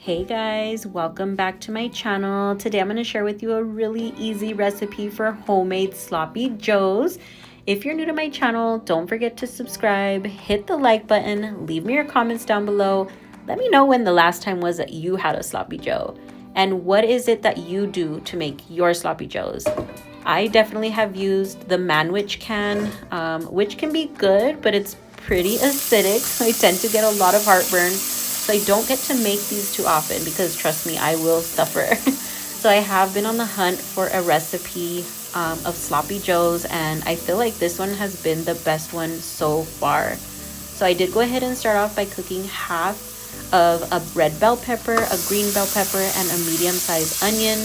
Hey guys, welcome back to my channel. Today I'm going to share with you a really easy recipe for homemade sloppy joes. If you're new to my channel, don't forget to subscribe, hit the like button, leave me your comments down below. Let me know when the last time was that you had a sloppy joe and what is it that you do to make your sloppy joes. I definitely have used the Manwich can, which can be good, but it's pretty acidic, so I tend to get a lot of heartburn. So I don't get to make these too often because trust me, I will suffer. So I have been on the hunt for a recipe of sloppy joes, and I feel like this one has been the best one so far. So I did go ahead and start off by cooking half of a red bell pepper, a green bell pepper, and a medium-sized onion.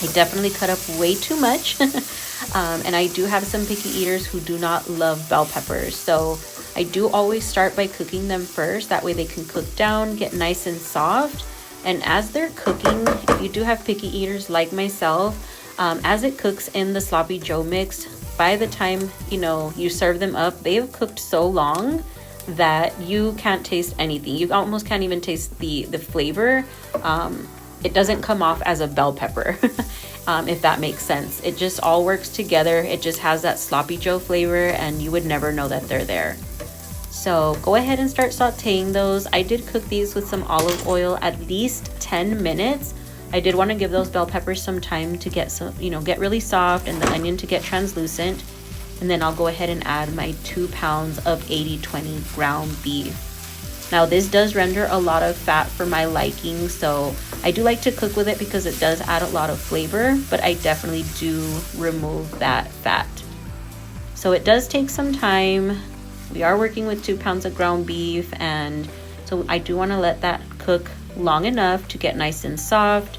I definitely cut up way too much. And I do have some picky eaters who do not love bell peppers. So I do always start by cooking them first. That way they can cook down, get nice and soft. And as they're cooking, if you do have picky eaters like myself, as it cooks in the sloppy joe mix, by the time, you serve them up, they have cooked so long that you can't taste anything. You almost can't even taste the flavor. It doesn't come off as a bell pepper, if that makes sense. It just all works together. It just has that sloppy joe flavor and you would never know that they're there. So go ahead and start sauteing those. I did cook these with some olive oil at least 10 minutes. I did want to give those bell peppers some time to get get really soft and the onion to get translucent. And then I'll go ahead and add my 2 pounds of 80/20 ground beef. Now this does render a lot of fat for my liking, so I do like to cook with it because it does add a lot of flavor, but I definitely do remove that fat. So it does take some time. We are working with 2 pounds of ground beef, and so I do want to let that cook long enough to get nice and soft.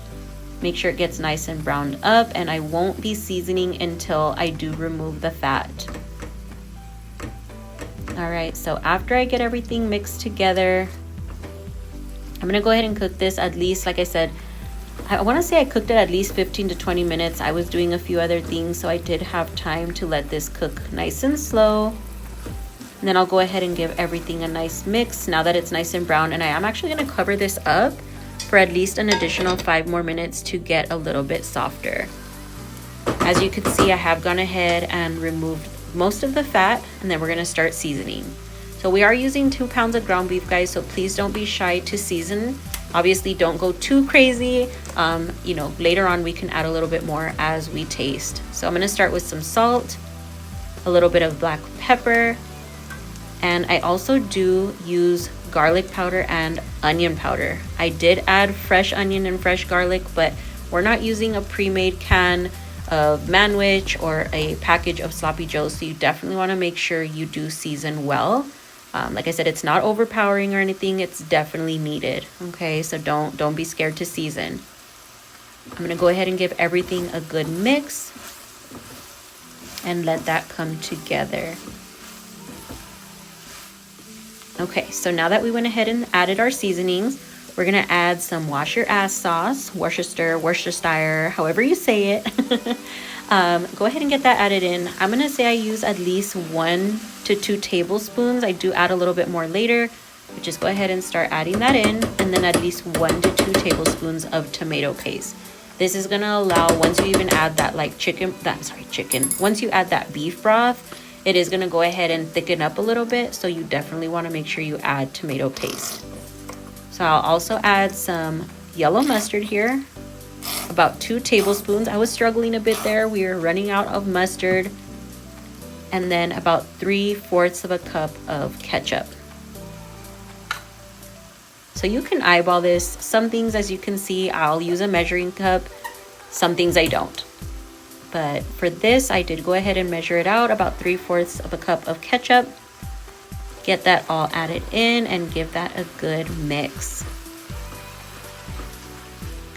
Make sure it gets nice and browned up, and I won't be seasoning until I do remove the fat. All right, so after I get everything mixed together, I'm gonna go ahead and cook this at least, like I said, I want to say I cooked it at least 15 to 20 minutes. I was doing a few other things, so I did have time to let this cook nice and slow. And then I'll go ahead and give everything a nice mix now that it's nice and brown. And I am actually going to cover this up for at least an additional 5 more minutes to get a little bit softer. As you can see, I have gone ahead and removed most of the fat, and then we're going to start seasoning. So we are using 2 pounds of ground beef, guys, so please don't be shy to season. Obviously don't go too crazy. Later on we can add a little bit more as we taste. So I'm going to start with some salt, a little bit of black pepper, and I also do use garlic powder and onion powder. I did add fresh onion and fresh garlic, but we're not using a pre-made can of Manwich or a package of sloppy joes, so you definitely want to make sure you do season well. Like I said, it's not overpowering or anything. It's definitely needed. Okay, so don't be scared to season. I'm going to go ahead and give everything a good mix and let that come together. Okay, so now that we went ahead and added our seasonings, we're going to add some wash your ass sauce, Worcestershire, however you say it. Go ahead and get that added in. I'm going to say I use at least 1 to 2 tablespoons. I do add a little bit more later, but just go ahead and start adding that in. And then at least 1 to 2 tablespoons of tomato paste. This is going to allow, once you even add that once you add that beef broth, it is going to go ahead and thicken up a little bit. So you definitely want to make sure you add tomato paste. So I'll also add some yellow mustard here, about 2 tablespoons. I was struggling a bit there. We were running out of mustard. And then about 3/4 of a cup of ketchup. So you can eyeball this. Some things, as you can see, I'll use a measuring cup. Some things I don't. But for this, I did go ahead and measure it out, about 3/4 of a cup of ketchup. Get that all added in and give that a good mix.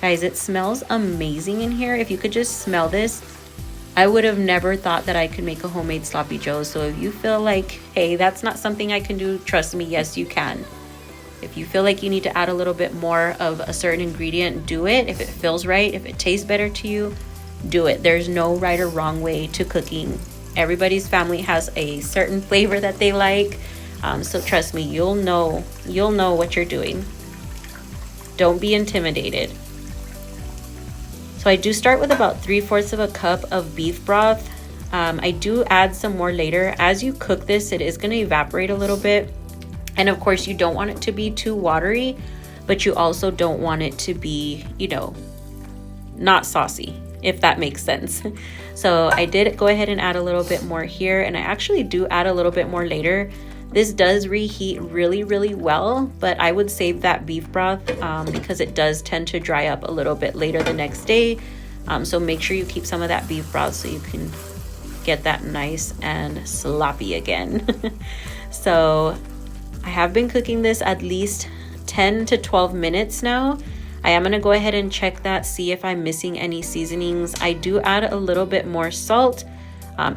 Guys, it smells amazing in here. If you could just smell this, I would have never thought that I could make a homemade sloppy joe. So if you feel like, hey, that's not something I can do, trust me, yes, you can. If you feel like you need to add a little bit more of a certain ingredient, do it. If it feels right, if it tastes better to you, do it. There's no right or wrong way to cooking. Everybody's family has a certain flavor that they like. So trust me, you'll know what you're doing. Don't be intimidated. So I do start with about 3/4 of a cup of beef broth. I do add some more later. As you cook this, it is going to evaporate a little bit. And of course, you don't want it to be too watery, but you also don't want it to be, you know, not saucy, if that makes sense. So I did go ahead and add a little bit more here, and I actually do add a little bit more later. This does reheat really, really well, but I would save that beef broth because it does tend to dry up a little bit later the next day. So make sure you keep some of that beef broth so you can get that nice and sloppy again. So I have been cooking this at least 10 to 12 minutes now. I am going to go ahead and check that, see if I'm missing any seasonings. I do add a little bit more salt.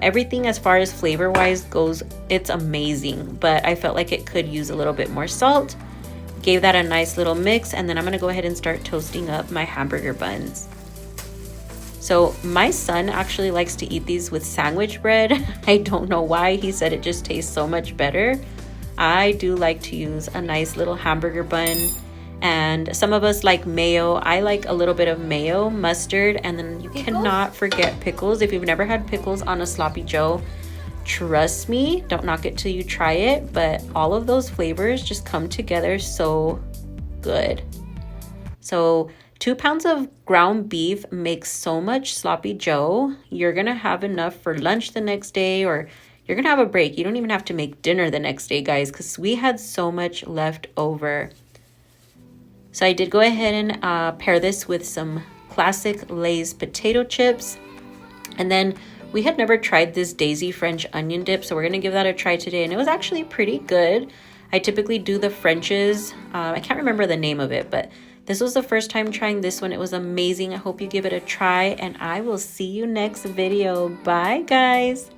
Everything as far as flavor wise goes, it's amazing, but I felt like it could use a little bit more salt. Gave that a nice little mix, and then I'm going to go ahead and start toasting up my hamburger buns. So my son actually likes to eat these with sandwich bread. I don't know why. He said it just tastes so much better. I do like to use a nice little hamburger bun, and some of us like mayo. I like a little bit of mayo, mustard, and then you cannot forget pickles. If you've never had pickles on a sloppy joe, trust me, don't knock it till you try it, but all of those flavors just come together so good. So 2 pounds of ground beef makes so much sloppy joe. You're gonna have enough for lunch the next day, or you're gonna have a break. You don't even have to make dinner the next day, guys, because we had so much left over. So I did go ahead and pair this with some classic Lay's potato chips. And then we had never tried this Daisy French onion dip, so we're gonna give that a try today. And it was actually pretty good. I typically do the French's. I can't remember the name of it, but this was the first time trying this one. It was amazing. I hope you give it a try, and I will see you next video. Bye, guys.